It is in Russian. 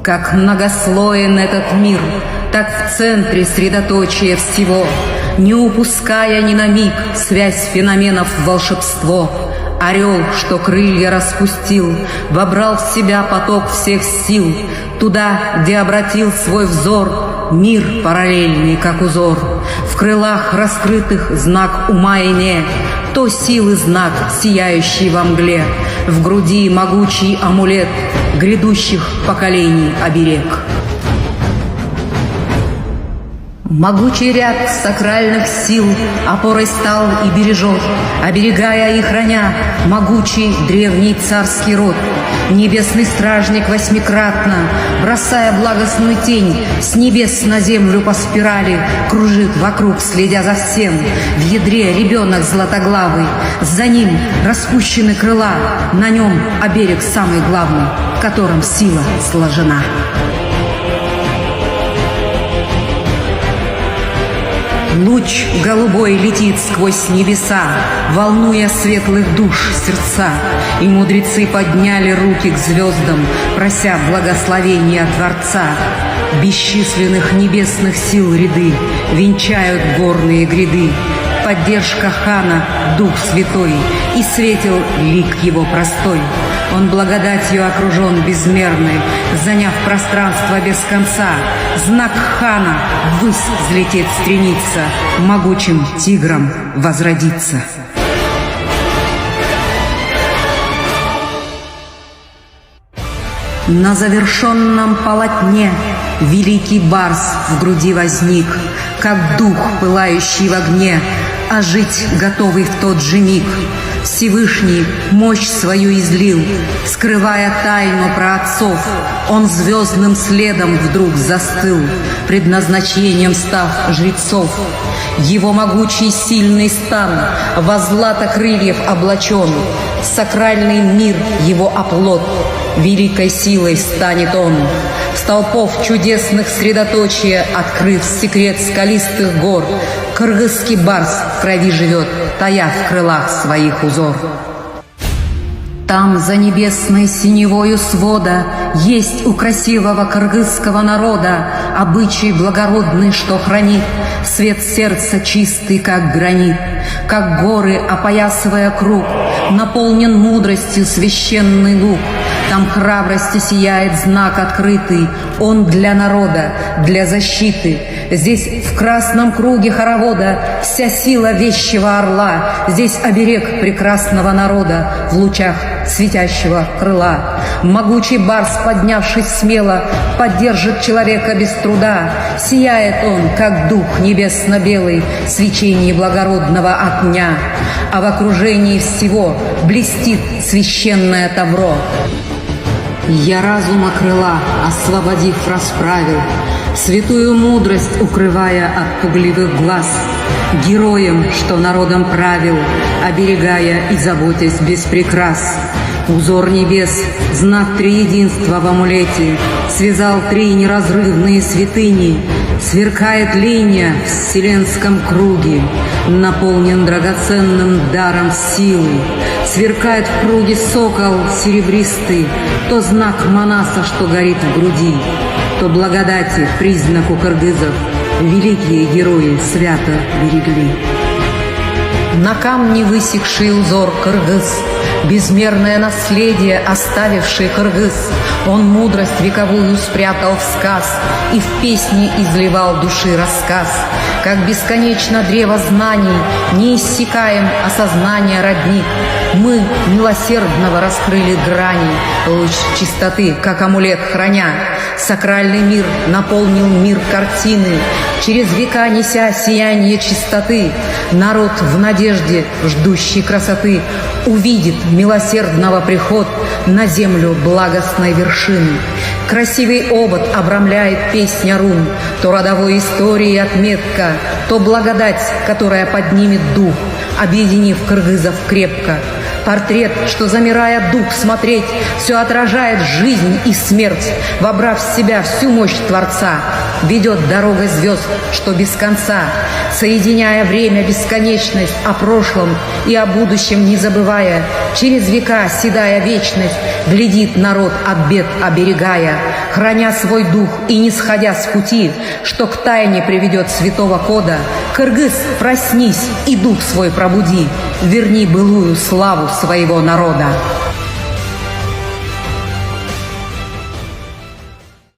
Как многослоен этот мир, так в центре средоточия всего, не упуская ни на миг связь феноменов в волшебство. Орел, что крылья распустил, вобрал в себя поток всех сил, туда, где обратил свой взор мир параллельный, как узор. В крылах раскрытых знак ума и не, то силы знак, сияющий во мгле, в груди могучий амулет, грядущих поколений оберег. Могучий ряд сакральных сил опорой стал и бережет, оберегая и храня могучий древний царский род. Небесный стражник восьмикратно, бросая благостную тень, с небес на землю по спирали кружит вокруг, следя за всем. В ядре ребенок златоглавый, за ним распущены крыла, на нем оберег самый главный, в котором сила сложена. Луч голубой летит сквозь небеса, волнуя светлых душ сердца, и мудрецы подняли руки к звездам, прося благословения Творца. Бесчисленных небесных сил ряды венчают горные гряды. Поддержка хана — Дух Святой, и светил лик его простой. Он благодатью окружен безмерной, заняв пространство без конца. Знак хана ввысь взлететь стремится, могучим тигром возродиться. На завершенном полотне великий барс в груди возник, как дух, пылающий в огне, а жить готовый в тот же миг. Всевышний мощь свою излил, скрывая тайну про отцов. Он звездным следом вдруг застыл, предназначением став жрецов. Его могучий сильный стан во злато крыльев облачен, сакральный мир его оплот, великой силой станет он. Столпов чудесных средоточия, открыв секрет скалистых гор, кыргызский барс в крови живет, тая в крылах своих узор. Там, за небесной синевою свода, есть у красивого кыргызского народа обычай благородный, что хранит свет сердца чистый, как гранит. Как горы, опоясывая круг, наполнен мудростью священный луг. Там храбрости сияет знак открытый, он для народа, для защиты. Здесь в красном круге хоровода вся сила вещего орла. Здесь оберег прекрасного народа в лучах светящего крыла. Могучий барс, поднявшись смело, поддержит человека без труда. Сияет он, как дух небесно-белый, в свечении благородного огня. А в окружении всего блестит священное тавро. Я разума крыла, освободив, расправил, святую мудрость укрывая от пугливых глаз, героем, что народом правил, оберегая и заботясь без прикрас. Узор небес, знак триединства в амулете, связал три неразрывные святыни. Сверкает линия в вселенском круге, наполнен драгоценным даром силы. Сверкает в круге сокол серебристый, то знак Манаса, что горит в груди, то благодати признак у кыргызов, великие герои свято берегли. На камне высекший узор кыргыз, безмерное наследие оставивший кыргыз. Он мудрость вековую спрятал в сказ и в песни изливал души рассказ. Как бесконечно древо знаний, не иссякаем осознания родник. Мы милосердного раскрыли грани, луч чистоты, как амулет храня. Сакральный мир наполнил мир картины, через века неся сияние чистоты. Народ в надежде, ждущий красоты, увидит милосердного приход на землю благостной вершины. Красивый обод обрамляет песня рун, то родовой истории отметка, то благодать, которая поднимет дух, объединив кыргызов крепко. Портрет, что, замирая дух смотреть, все отражает жизнь и смерть, вобрав в себя всю мощь Творца, ведет дорогой звезд, что без конца, соединяя время, бесконечность, о прошлом и о будущем не забывая, через века седая вечность, глядит народ от бед оберегая, храня свой дух и не сходя с пути, что к тайне приведет святого кода. Кыргыз, проснись и дух свой пробуди, верни былую славу своего народа.